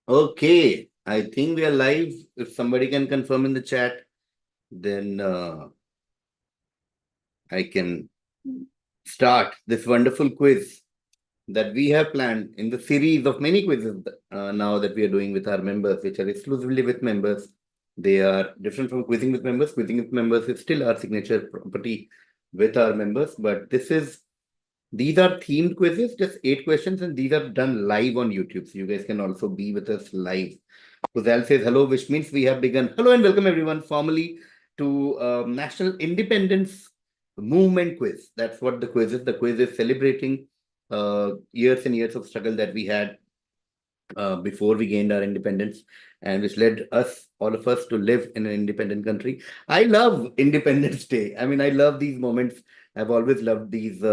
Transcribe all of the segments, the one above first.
Okay, I think we are live. If somebody can confirm in the chat, then I can start this wonderful quiz that we have planned in the series of many quizzes now that we are doing with our members, which are exclusively with members. They are different from quizzing with members. Quizzing with members is still our signature property with our members, but these are themed quizzes, just 8 questions, and these are done live on YouTube. So you guys can also be with us live. Kuzal says hello, which means we have begun. Hello and welcome everyone formally to National Independence Movement Quiz. That's what the quiz is. The quiz is celebrating years and years of struggle that we had before we gained our independence, and which led us, all of us, to live in an independent country. I love Independence Day. I mean, I love these moments. I've always loved these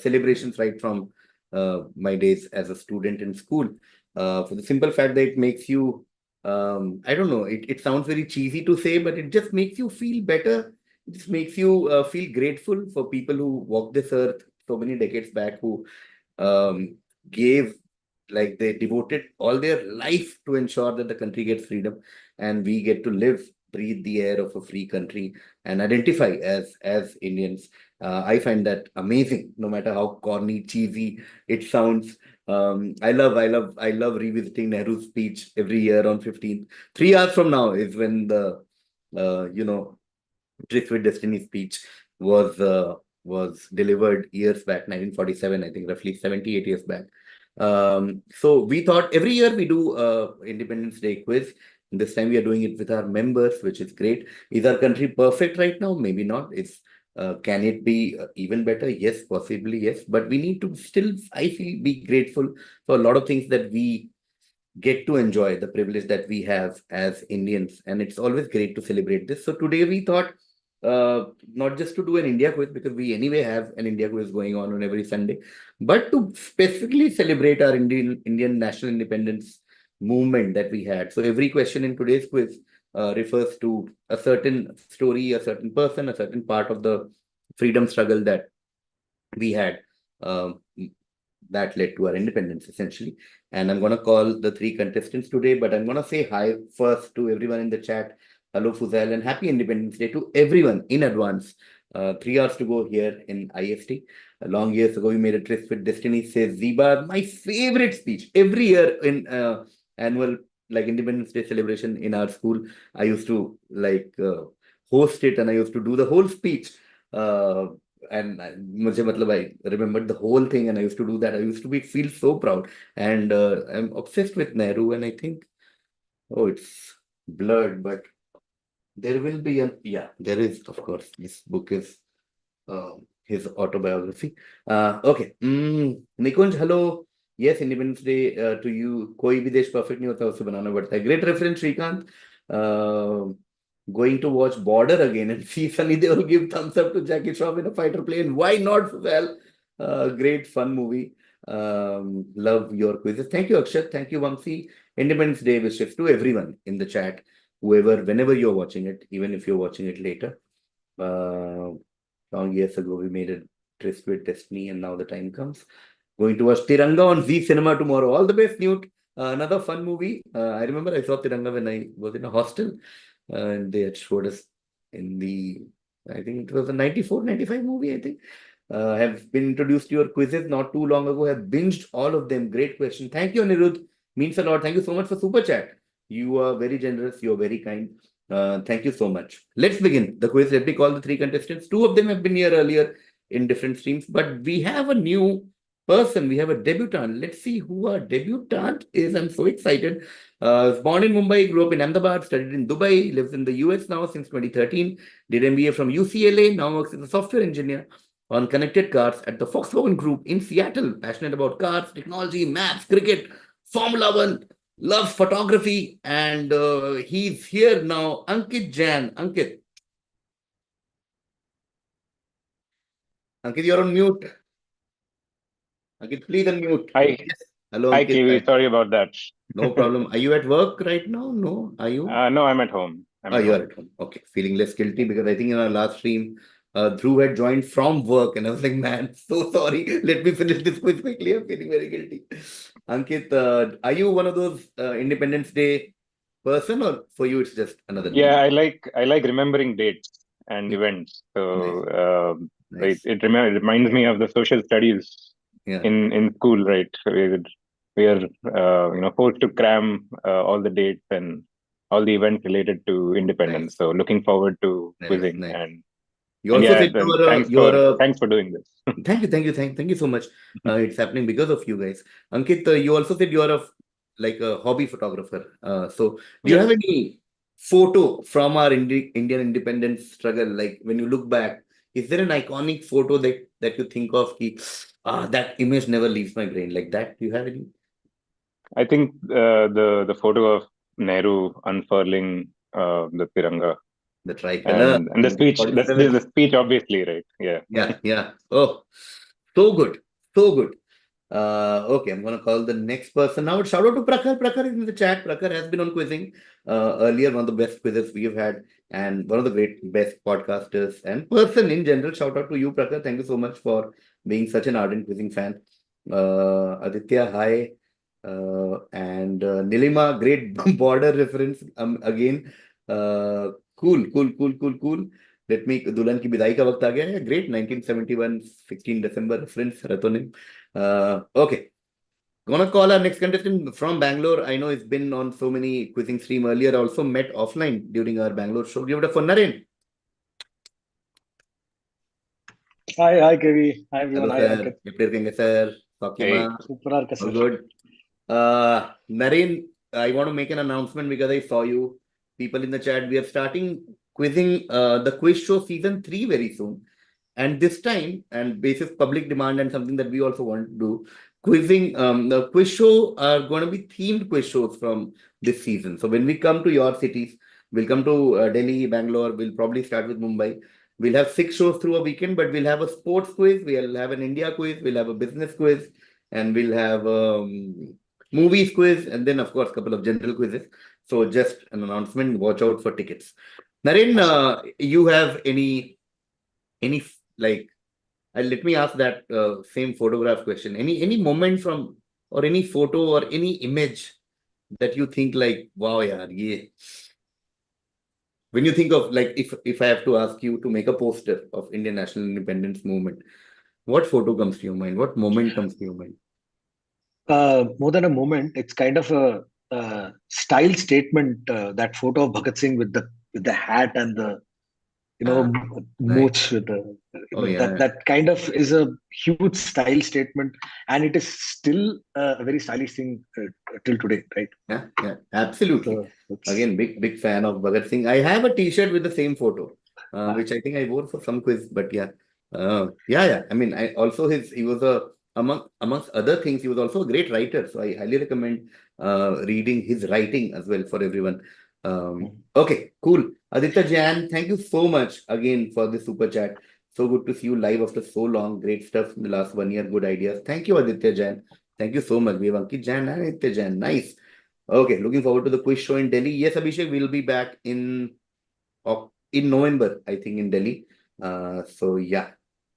celebrations right from my days as a student in school. For the simple fact that it makes you, I don't know, it sounds very cheesy to say, but it just makes you feel better. It just makes you feel grateful for people who walked this earth so many decades back, who gave, like, they devoted all their life to ensure that the country gets freedom and we get to live, breathe the air of a free country and identify as Indians. I find that amazing, no matter how corny, cheesy it sounds. I love revisiting Nehru's speech every year on 15th. 3 hours from now is when the Drift with Destiny speech was delivered years back, 1947, I think, roughly 78 years back. So we thought every year we do Independence Day quiz. This time we are doing it with our members, which is great. Is our country perfect right now? Maybe not. Can it be even better? Yes, possibly yes. But we need to still, I feel, be grateful for a lot of things that we get to enjoy, the privilege that we have as Indians. And it's always great to celebrate this. So today we thought not just to do an India quiz, because we anyway have an India quiz going on every Sunday, but to specifically celebrate our Indian national independence movement that we had. So every question in today's quiz refers to a certain story, a certain person, a certain part of the freedom struggle that we had. Um, that led to our independence, essentially. And I'm going to call the 3 contestants today, but I'm going to say hi first to everyone in the chat. Hello, Fuzail, and happy Independence Day to everyone in advance. 3 hours to go here in IST. Long years ago, we made a tryst with destiny, says Ziba. My favorite speech every year in annual, like, Independence Day celebration in our school. I used to, like, host it, and I used to do the whole speech. And I remembered the whole thing, and I used to do that. I used to feel so proud, and I'm obsessed with Nehru. And I think, oh, it's blurred, but there will be there is, of course. This book is his autobiography. Okay. Nikunj, hello. Yes, Independence Day to you. कोई भी देश perfect नहीं होता, उसे बनाना पड़ता है. Great reference, Srikanth. Uh, Going to watch Border again and see Sunny Deol give thumbs up to Jackie Shroff in a fighter plane. Why not? Well, great fun movie. Love your quizzes. Thank you, Akshat. Thank you, Vamsi. Independence Day wishes to everyone in the chat, whoever, whenever you're watching it, even if you're watching it later. Long years ago, we made a tryst with destiny, and now the time comes. Going to watch Tiranga on Z Cinema tomorrow. All the best, Newt. Another fun movie. I remember I saw Tiranga when I was in a hostel, and they had showed us in the, I think it was a 94, 95 movie, I think. Have been introduced to your quizzes not too long ago. Have binged all of them. Great question. Thank you, Anirudh. Means a lot. Thank you so much for Super Chat. You are very generous. You're very kind. Thank you so much. Let's begin the quiz. Let me call the 3 contestants. 2 of them have been here earlier in different streams, but we have a new person. We have a debutant. Let's see who our debutant is. I'm so excited. Was born in Mumbai, grew up in Ahmedabad, studied in Dubai, lives in the US now since 2013, did MBA from UCLA, now works as a software engineer on connected cars at the Volkswagen Group in Seattle. Passionate about cars, technology, maths, cricket, Formula One, loves photography, and he's here now. Ankit Jain. Ankit, you're on mute. Ankit, please unmute. Hi, Yes. Hello, hi, Ankit. KV. Sorry about that. No problem. Are you at work right now? No. Are you? No, I'm at home. I'm Oh, at you are home. at home. Okay. Feeling less guilty, because I think in our last stream, Dhruv had joined from work, and I was like, man, so sorry. Let me finish this quiz quickly. I'm feeling very guilty. Ankit, are you one of those Independence Day person, or for you it's just another Yeah, day? I like remembering dates and Yeah, events. nice, So nice. it reminds me of the social studies Yeah, in school, right? So we are forced to cram all the dates and all the events related to independence. nice, So looking forward to nice, quizzing nice. You and also yeah, said then you are a thanks for doing this. thank you so much. It's happening because of you guys. Ankit, you also said you are like a hobby photographer. So do you have Yes. any photo from our Indian independence struggle? Like when you look back, is there an iconic photo that you think of? That image never leaves my brain. Like that, do you have any? I think the photo of Nehru unfurling the Tiranga The tricolor, and the speech. This 1947. is the speech, obviously, right? Yeah. Yeah, yeah. Oh, so good. So good. Okay, I'm gonna call the next person now. Shout out to Prakhar. Prakhar is in the chat. Prakhar has been on quizzing earlier, one of the best quizzes we've had, and one of the great best podcasters and person in general. Shout out to you, Prakhar. Thank you so much for being such an ardent quizzing fan. Aditya, hi. And Nilima, great border reference again. Cool. Let me दुल्हन की विदाई का वक्त आ गया है. Great 1971 16 December reference Ratonim. Okay. Gonna call our next contestant from Bangalore. I know it's been on so many quizzing stream earlier. Also met offline during our Bangalore show. Give it up for Naren. Hi, KV. Hi, Hello, everyone. Hi, sir. Ankit. எப்படி இருக்கீங்க sir? சௌக்கியமா? Hey. Super இருக்க All sir. good. Naren, I want to make an announcement because I saw you. People in the chat, we are starting quizzing the quiz show season 3 very soon. And this time, and basis public demand and something that we also want to do, quizzing, the quiz show are going to be themed quiz shows from this season. So when we come to your cities, we'll come to Delhi, Bangalore, we'll probably start with Mumbai. We'll have 6 shows through a weekend, but we'll have a sports quiz, we'll have an India quiz, we'll have a business quiz, and we'll have movies quiz, and then of course, a couple of general quizzes. So just an announcement, watch out for tickets. Naren, Awesome. you have any like let me ask that same photograph question. Any moment from or any photo or any image that you think like, wow, yeah, yeah. When you think of like if I have to ask you to make a poster of Indian national independence movement, what photo comes to your mind? What moment comes to your mind? More than a moment, it's kind of a style statement. That photo of Bhagat Singh with the hat and the Ah, nice. mooch with the Oh yeah. that kind of is a huge style statement, and it is still a very stylish thing till today, right? Yeah, absolutely. So it's Again, big fan of Bhagat Singh. I have a T-shirt with the same photo, uh, which I think I wore for some quiz. But yeah, yeah. I mean, I also he was amongst other things, he was also a great writer. So I highly recommend reading his writing as well for everyone. Okay, cool. Aditya Jain, thank you so much again for the super chat. So good to see you live after so long. Great stuff in the last 1 year. Good ideas. Thank you, Aditya Jain. Thank you so much. We have Ankit Jain and Aditya Jain. Nice. Okay, looking forward to the quiz show in Delhi. Yes, Abhishek, we'll be back in November, I think, in Delhi. So yeah.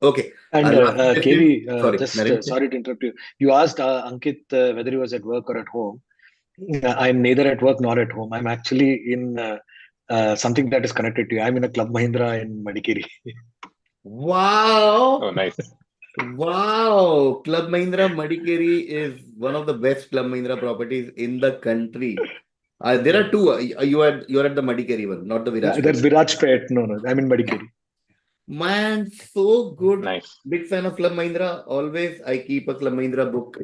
Okay. and Last contestant. KV, Sorry, just Naren. sorry to interrupt you. You asked Ankit whether he was at work or at home. I'm neither at work nor at home. I'm actually in something that is connected to you. I'm in a Club Mahindra in Madikeri. Wow. Oh, nice. Wow. Club Mahindra Madikeri is one of the best Club Mahindra properties in the country. There are two. You're at the Madikeri one, not the Virajpet. That's Virajpet. No. I'm in Madikeri. Man, so good. Nice. Big fan of Club Mahindra. Always, I keep a Club Mahindra book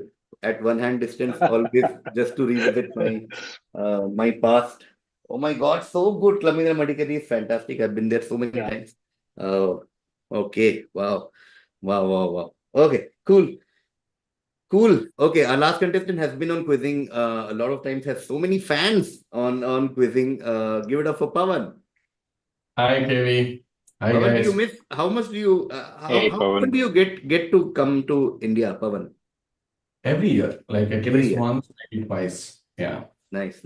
at one hand distance, always just to revisit my past. Oh my God, so good. Club Mahindra Madikeri is fantastic. I've been there so many Yeah. times. Oh, okay. Wow. Okay, cool. Okay, our last contestant has been on quizzing a lot of times, has so many fans on quizzing. Give it up for Pavan. Hi, KV. Hi, Pavan, do you guys. miss? How much do you? Hey, How often Pavan. do you get to come to India, Pavan? Every year, like at Every least year. once, maybe twice. Yeah, Nice.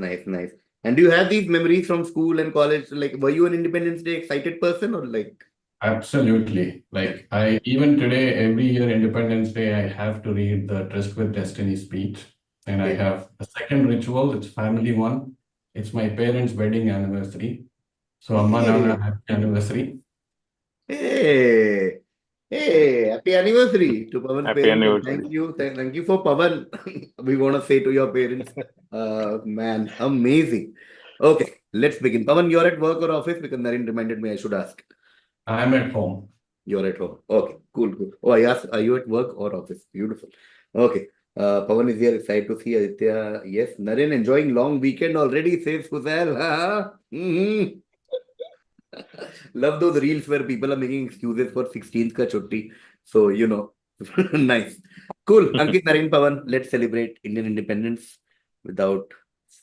And do you have these memories from school and college? Like, were you an Independence Day excited person or like? absolutely. Yeah. Like I even today, every year Independence Day, I have to read the Trust with Destiny speech. And I have a second ritual. It's family one. It's my parents' wedding anniversary. So, Amma Nana, happy anniversary. Hey, hey, happy anniversary to Pavan's Happy parents, and anniversary. thank you for Pavan. We want to say to your parents, man, amazing. Okay, let's begin. Pavan, you're at work or office? Because Naren reminded me I should ask. I'm at home. You're at home. Okay, cool, cool. Oh, I asked, are you at work or office? Beautiful. Okay. Pavan is here, excited to see Aditya. Yes, Naren enjoying long weekend already, says Hussail. Mm-hmm. Love those reels where people are making excuses for 16th ka chutti. So, nice. Cool. Ankit, Naren, Pavan, let's celebrate Indian independence without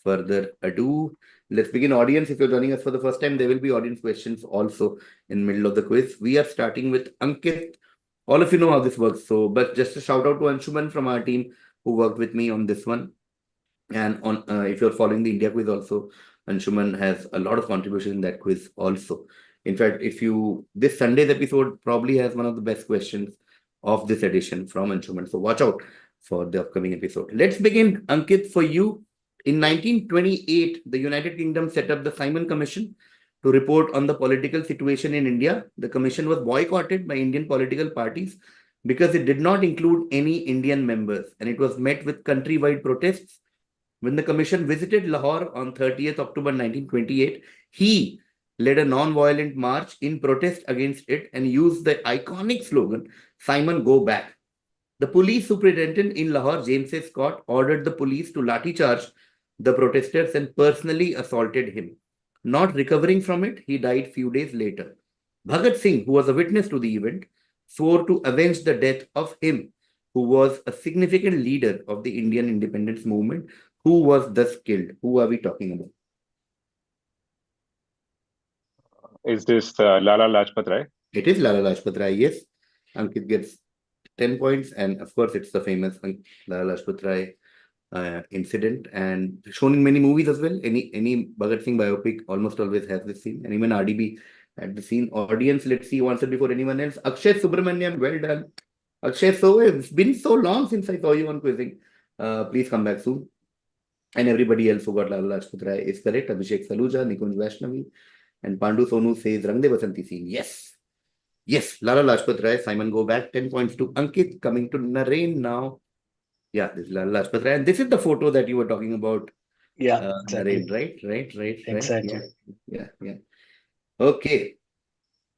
further ado. Let's begin. Audience, if you're joining us for the first time, there will be audience questions also in middle of the quiz. We are starting with Ankit. All of you know how this works. So, but just a shout out to Anshuman from our team who worked with me on this one. And on if you're following the India quiz also, Anshuman has a lot of contribution in that quiz also. In fact, this Sunday's episode probably has one of the best questions of this edition from Anshuman. So watch out for the upcoming episode. Let's begin. Ankit, for you. In 1928, the United Kingdom set up the Simon Commission to report on the political situation in India. The commission was boycotted by Indian political parties because it did not include any Indian members, and it was met with countrywide protests. When the commission visited Lahore on 30th October 1928, he led a non-violent march in protest against it and used the iconic slogan, Simon, go back. The police superintendent in Lahore, James A. Scott, ordered the police to lathi charge the protesters and personally assaulted him. Not recovering from it, he died few days later. Bhagat Singh, who was a witness to the event, swore to avenge the death of him, who was a significant leader of the Indian independence movement, who was thus killed. Who are we talking about? Is this Lala Lajpat Rai? It is Lala Lajpat Rai, yes. Ankit gets 10 points, and of course, it's the famous Lala Lajpat Rai incident, and shown in many movies as well. Any Bhagat Singh biopic almost always has this scene, and even RDB had the scene. Audience, let's see who answered before anyone else. Akshay Subramanyam, well done. Akshay, so it's been so long since I saw you on quizzing. Please come back soon. And everybody else who got Lala Lajpat Rai is correct. Abhishek Saluja, Nikunj Vaishnavi, and Pandu Sonu says Rang De Basanti scene. Yes. Yes, Lala Lajpat Rai. Simon, go back. 10 points to Ankit. Coming to Naren now. Yeah, this is Lala Lajpat Rai. And this is the photo that you were talking about. Yeah, exactly. Naren, right? Exactly. Yeah. Okay.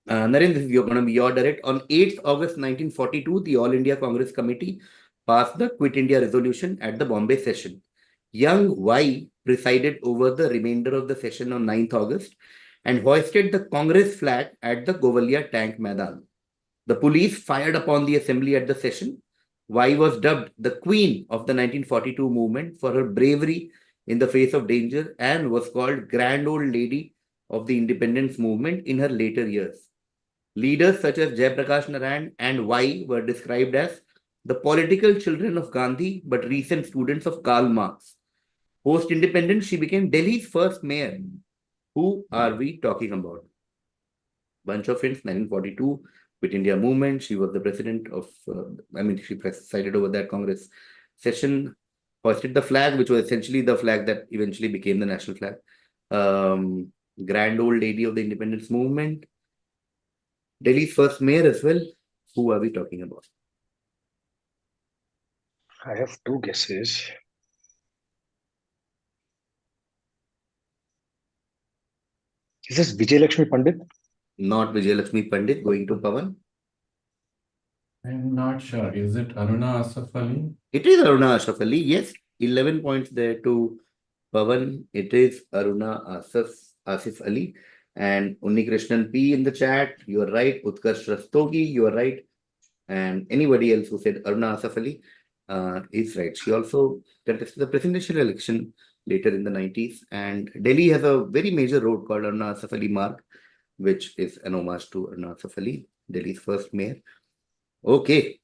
Naren, this is going to be your direct. On 8th August 1942, the All India Congress Committee passed the Quit India resolution at the Bombay session. Young Y presided over the remainder of the session on 9th August and hoisted the Congress flag at the Govalia Tank Maidan. The police fired upon the assembly at the session. Y was dubbed the Queen of the 1942 movement for her bravery in the face of danger and was called Grand Old Lady of the independence movement in her later years. Leaders such as Jayaprakash Narayan and Y were described as the political children of Gandhi but recent students of Karl Marx. Post-independence, she became Delhi's first mayor. Who are we talking about? Bunch of hints, 1942, Quit India movement. She was the president of, she presided over that Congress session, hoisted the flag, which was essentially the flag that eventually became the national flag. Grand old lady of the independence movement. Delhi's first mayor as well. Who are we talking about? I have two guesses. Is this Vijay Lakshmi Pandit? Not Vijay Lakshmi Pandit. Going to Pavan. I'm not sure. Is it Aruna Asaf Ali? It is Aruna Asaf Ali. Yes, 11 points there to Pavan. It is Aruna Asif Ali. And Unni Krishnan P in the chat. You are right. Utkarsh Rastogi, you are right. And anybody else who said Aruna Asaf Ali is right. She also contested the presidential election later in the 90s. And Delhi has a very major road called Aruna Asaf Ali Marg, which is an homage to Aruna Asaf Ali, Delhi's first mayor. Okay.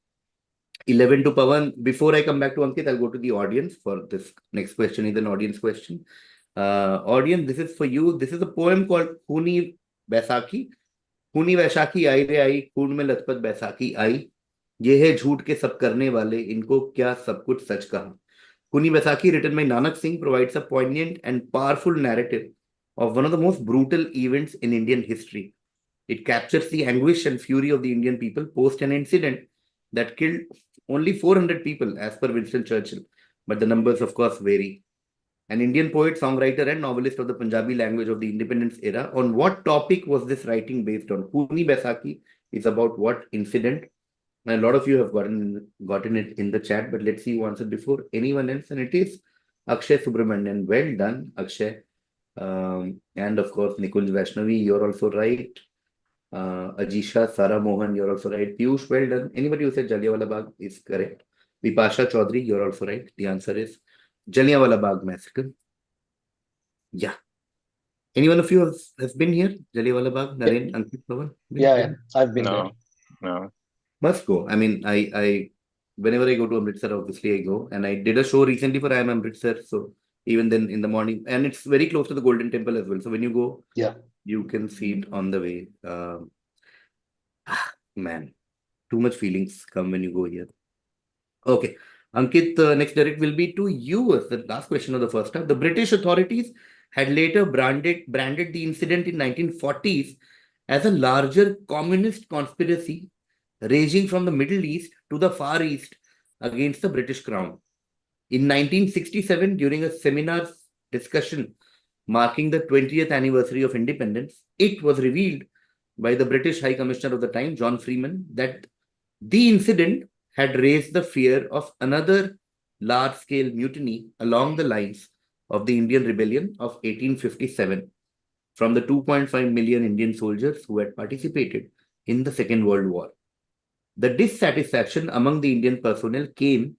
11 to Pavan. Before I come back to Ankit, I'll go to the audience for this next question. Is an audience question. Audience, this is for you. This is a poem called Kuni Baisakhi. Kuni Baisakhi आई रे आई, खून में लथपथ बैसाखी आई, ये है झूठ के सब करने वाले, इनको क्या सब कुछ सच कहा. Kuni Baisakhi, written by Nanak Singh, provides a poignant and powerful narrative of one of the most brutal events in Indian history. It captures the anguish and fury of the Indian people post an incident that killed only 400 people, as per Winston Churchill, but the numbers, of course, vary. An Indian poet, songwriter, and novelist of the Punjabi language of the independence era. On what topic was this writing based on? Kuni Baisakhi is about what incident? And a lot of you have gotten it in the chat, but let's see who answered before anyone else. And it is Akshay Subramanian. Well done, Akshay. And of course, Nikunj Vaishnavi, you're also right. Ajisha, Sara Mohan, you're also right. Piyush, well done. Anybody who said Jallianwala Bagh is correct. Vipasha Chaudhary, you're also right. The answer is Jallianwala Bagh massacre. Yeah. Anyone of you has been here? Jallianwala Bagh, Naren, Ankit, Pavan? Yeah, I've been there. No. Must go. I mean, I whenever I go to Amritsar, obviously I go. And I did a show recently for I Am Amritsar. So even then in the morning, and it's very close to the Golden Temple as well. So when you go, you can see it on the way. Man, too much feelings come when you go here. Okay. Ankit, next direct will be to you as the last question of the first half. The British authorities had later branded the incident in 1940s as a larger communist conspiracy raging from the Middle East to the Far East against the British Crown. In 1967, during a seminar discussion marking the 20th anniversary of independence, it was revealed by the British High Commissioner of the time, John Freeman, that the incident had raised the fear of another large-scale mutiny along the lines of the Indian Rebellion of 1857 from the 2.5 million Indian soldiers who had participated in the Second World War. The dissatisfaction among the Indian personnel came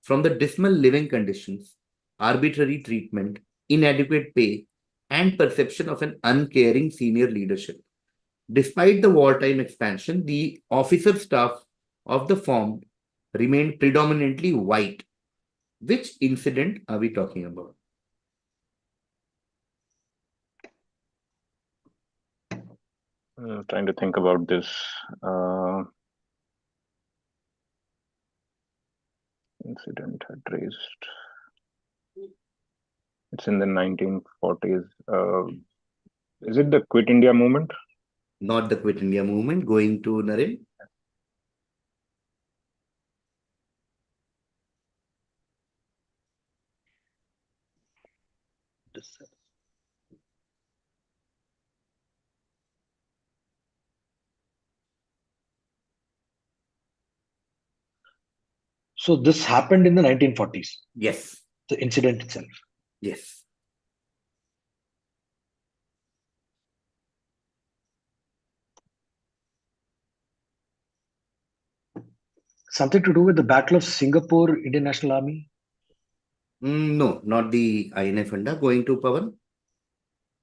from the dismal living conditions, arbitrary treatment, inadequate pay, and perception of an uncaring senior leadership. Despite the wartime expansion, the officer staff of the firm remained predominantly white. Which incident are we talking about? I'm trying to think about this. Incident had raised. It's in the 1940s. Is it the Quit India movement? Not the Quit India movement. Going to Naren. So this happened in the 1940s. Yes. The incident itself. Yes. Something to do with the Battle of Singapore, Indian National Army? No, not the INF Funda. Going to Pavan.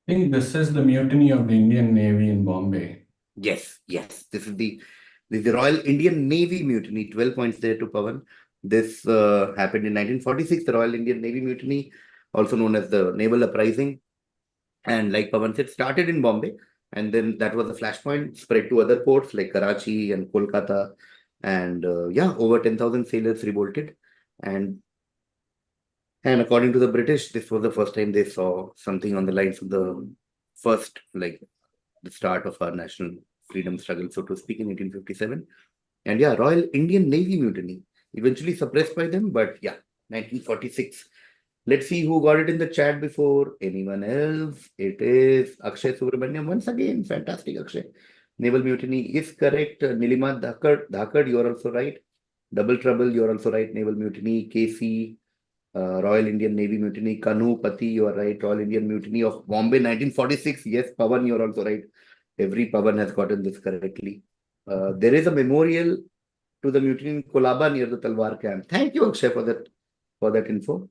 I think this is the mutiny of the Indian Navy in Bombay. Yes. This is the Royal Indian Navy mutiny. 12 points there to Pavan. This happened in 1946. The Royal Indian Navy mutiny, also known as the Naval Uprising, and like Pavan said, started in Bombay, and then that was a flashpoint, spread to other ports like Karachi and Kolkata, and over 10,000 sailors revolted, and according to the British, this was the first time they saw something on the lines of the first, like the start of our national freedom struggle, so to speak, in 1857. And Royal Indian Navy mutiny, eventually suppressed by them, but 1946. Let's see who got it in the chat before anyone else. It is Akshay Subramaniam once again. Fantastic, Akshay. Naval mutiny is correct. Nilima Dhakad, you're also right. Double Trouble, you're also right. Naval mutiny. KC, Royal Indian Navy mutiny. Kanu Pati, you are right. Royal Indian mutiny of Bombay, 1946. Yes, Pavan, you're also right. Every Pavan has gotten this correctly. There is a memorial to the mutiny in Kolaba near the Talwar camp. Thank you, Akshay, for that info.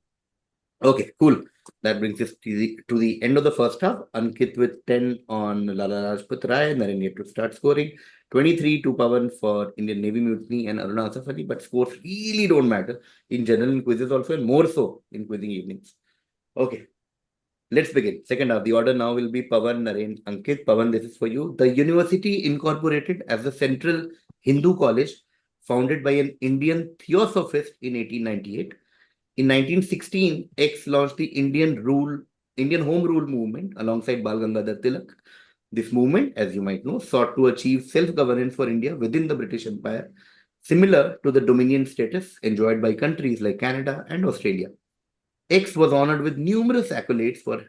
Okay, cool. That brings us to the end of the first half. Ankit with 10 on Lala Rajput Rai. Naren yet to start scoring. 23 to Pavan for Indian Navy mutiny and Aruna Asaf Ali. But scores really don't matter in general in quizzes also, and more so in quizzing evenings. Okay, let's begin. Second half. The order now will be Pavan, Naren, Ankit. Pavan, this is for you. The university incorporated as the Central Hindu College, founded by an Indian theosophist in 1898. In 1916, X launched the Indian Home Rule movement alongside Bal Gangadhar Tilak. This movement, as you might know, sought to achieve self-governance for India within the British Empire, similar to the dominion status enjoyed by countries like Canada and Australia. X was honored with numerous accolades for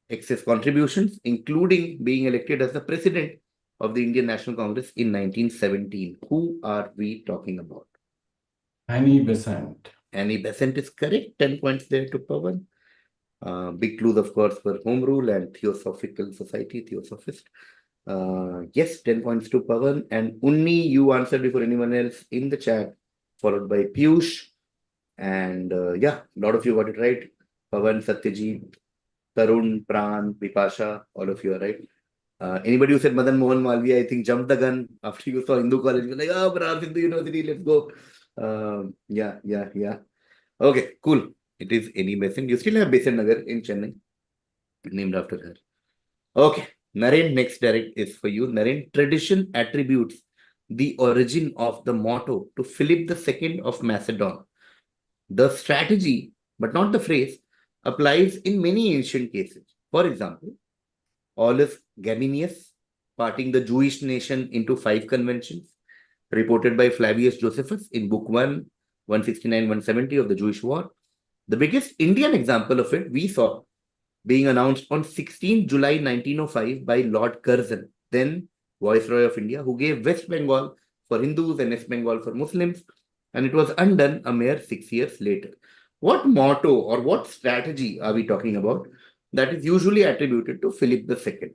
X's contributions, including being elected as the president of the Indian National Congress in 1917. Who are we talking about? Annie Besant. Annie Besant is correct. 10 points there to Pavan. Big clues, of course, for Home Rule and Theosophical Society, Theosophist. Yes, 10 points to Pavan. And Unni, you answered before anyone else in the chat, followed by Piyush. And yeah, a lot of you got it right. Pavan, Satyajit, Tarun, Pran, Bipasha, all of you are right. Anybody who said Madan Mohan Malviya, I think jumped the gun after you saw Hindu College. You're like, oh, Banaras Hindu University, let's go. Yeah. Okay, cool. It is Annie Besant. You still have Besant Nagar in Chennai, named after her. Okay, Naren, next direct is for you. Naren, tradition attributes the origin of the motto to Philip II of Macedon. The strategy, but not the phrase, applies in many ancient cases. For example, Aulus Gabinius parting the Jewish nation into 5 conventions, reported by Flavius Josephus in Book 1, 169-170 of the Jewish War. The biggest Indian example of it we saw being announced on 16 July 1905 by Lord Curzon, then Viceroy of India, who gave West Bengal for Hindus and West Bengal for Muslims, and it was undone a mere 6 years later. What motto or what strategy are we talking about that is usually attributed to Philip II?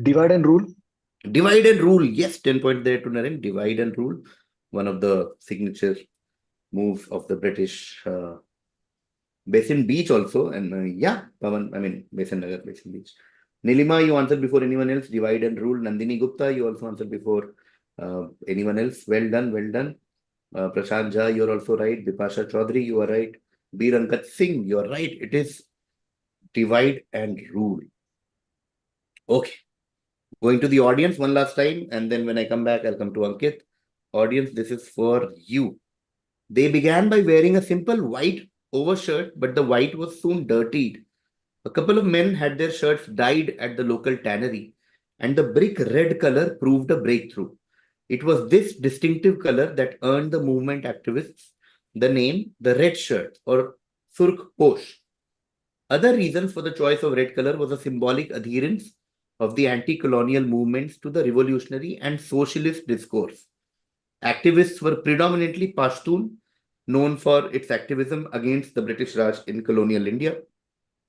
Divide and rule. Divide and rule. Yes, 10 points there to Naren. Divide and rule. One of the signature moves of the British. Basin Beach also. And yeah, Pavan, I mean, Basin Nagar, Basin Beach. Nilima, you answered before anyone else. Divide and rule. Nandini Gupta, you also answered before anyone else. Well done, well done. Prashant Jha, you're also right. Bipasha Chaudhary, you are right. Bir Ankat Singh, you're right. It is divide and rule. Okay. Going to the audience one last time, and then when I come back, I'll come to Ankit. Audience, this is for you. They began by wearing a simple white overshirt, but the white was soon dirtied. A couple of men had their shirts dyed at the local tannery, and the brick red color proved a breakthrough. It was this distinctive color that earned the movement activists the name the red shirt or Surk Posh. Other reasons for the choice of red color was a symbolic adherence of the anti-colonial movements to the revolutionary and socialist discourse. Activists were predominantly Pashtun, known for its activism against the British Raj in colonial India.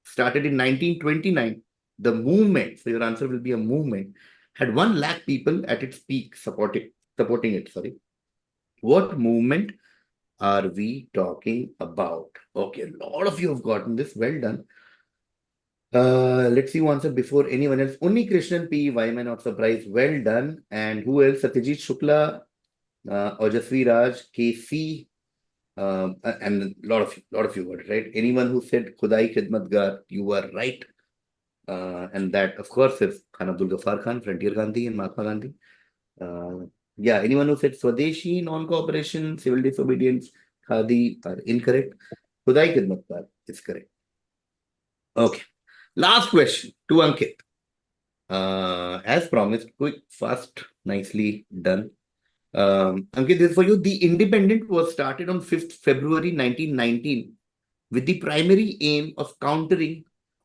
Started in 1929, the movement, so your answer will be a movement, had 1 lakh people at its peak supporting it. What movement are we talking about? Okay, a lot of you have gotten this. Well done. Let's see who answered before anyone else. Unni Krishnan P. Why am I not surprised? Well done. And who else? Satyajit Shukla, Ojasvi Raj, KC, and a lot of you got it right. Anyone who said Khudai Khidmatgar, you were right. And that, of course, is Khan Abdul Ghaffar Khan, Frontier Gandhi, and Mahatma Gandhi. Yeah, anyone who said Swadeshi, non-cooperation, civil disobedience, Khadi are incorrect. Khudai Khidmatgar is correct. Okay. Last question to Ankit. As promised, quick, fast, nicely done. Ankit, this is for you. The Independent was started on 5th February 1919 with the primary aim of countering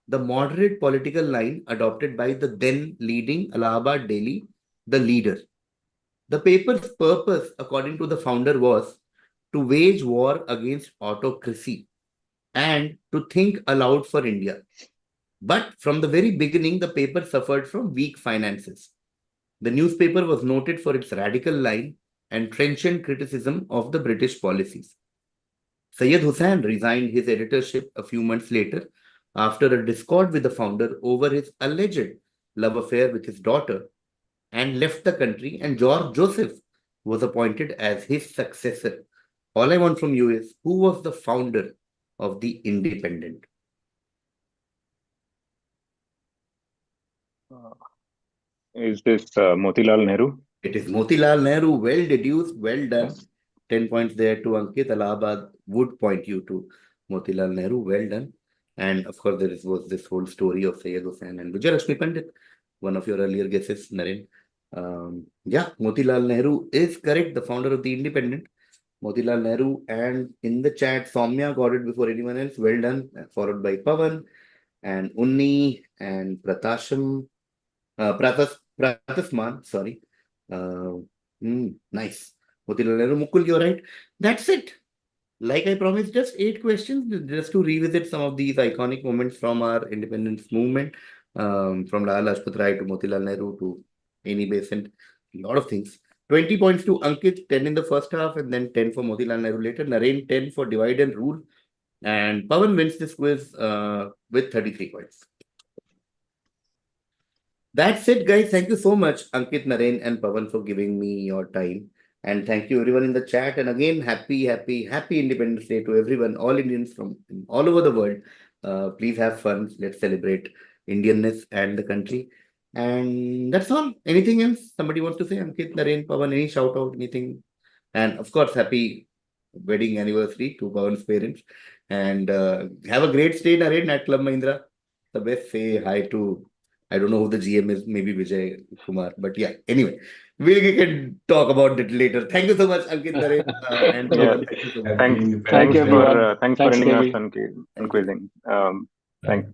the moderate political line adopted by the then leading Allahabad Daily, The Leader. The paper's purpose, according to the founder, was to wage war against autocracy and to think aloud for India. But from the very beginning, the paper suffered from weak finances. The newspaper was noted for its radical line and trenchant criticism of the British policies. Syed Hussain resigned his editorship a few months later after a discord with the founder over his alleged love affair with his daughter and left the country, and George Joseph was appointed as his successor. All I want from you is, who was the founder of the Independent? Is this Motilal Nehru? It is Motilal Nehru. Well deduced, well done. 10 points there to Ankit. Allahabad would point you to Motilal Nehru. Well done. And of course, was this whole story of Syed Hussain and Vijayalakshmi Pandit, one of your earlier guesses, Naren. Yeah, Motilal Nehru is correct, the founder of the Independent. Motilal Nehru, and in the chat, Soumya got it before anyone else. Well done. Followed by Pavan and Unni and Pratasman, sorry. Nice. Motilal Nehru, Mukul, you're right. That's it. Like I promised, just 8 questions, just to revisit some of these iconic moments from our independence movement, from Lala Lajpat Rai to Motilal Nehru to Annie Besant, a lot of things. 20 points to Ankit, 10 in the first half, and then 10 for Motilal Nehru later. Naren, 10 for Divide and Rule. And Pavan wins this quiz with 33 points. That's it, guys. Thank you so much, Ankit, Naren, and Pavan, for giving me your time. And thank you, everyone in the chat. And again, happy Independence Day to everyone, all Indians from all over the world. Please have fun. Let's celebrate Indianness and the country. And that's all. Anything else somebody wants to say? Ankit, Naren, Pavan, any shout out, anything? And of course, happy wedding anniversary to Pavan's parents. And have a great stay, Naren, at Club Mahindra. The best. Say hi to, I don't know who the GM is, maybe Vijay Kumar. But yeah, anyway, we can talk about it later. Thank you so much, Ankit, Naren, and Pavan. Thank you so much. Thanks everyone. for ending us KV. on KVizzing. Thanks.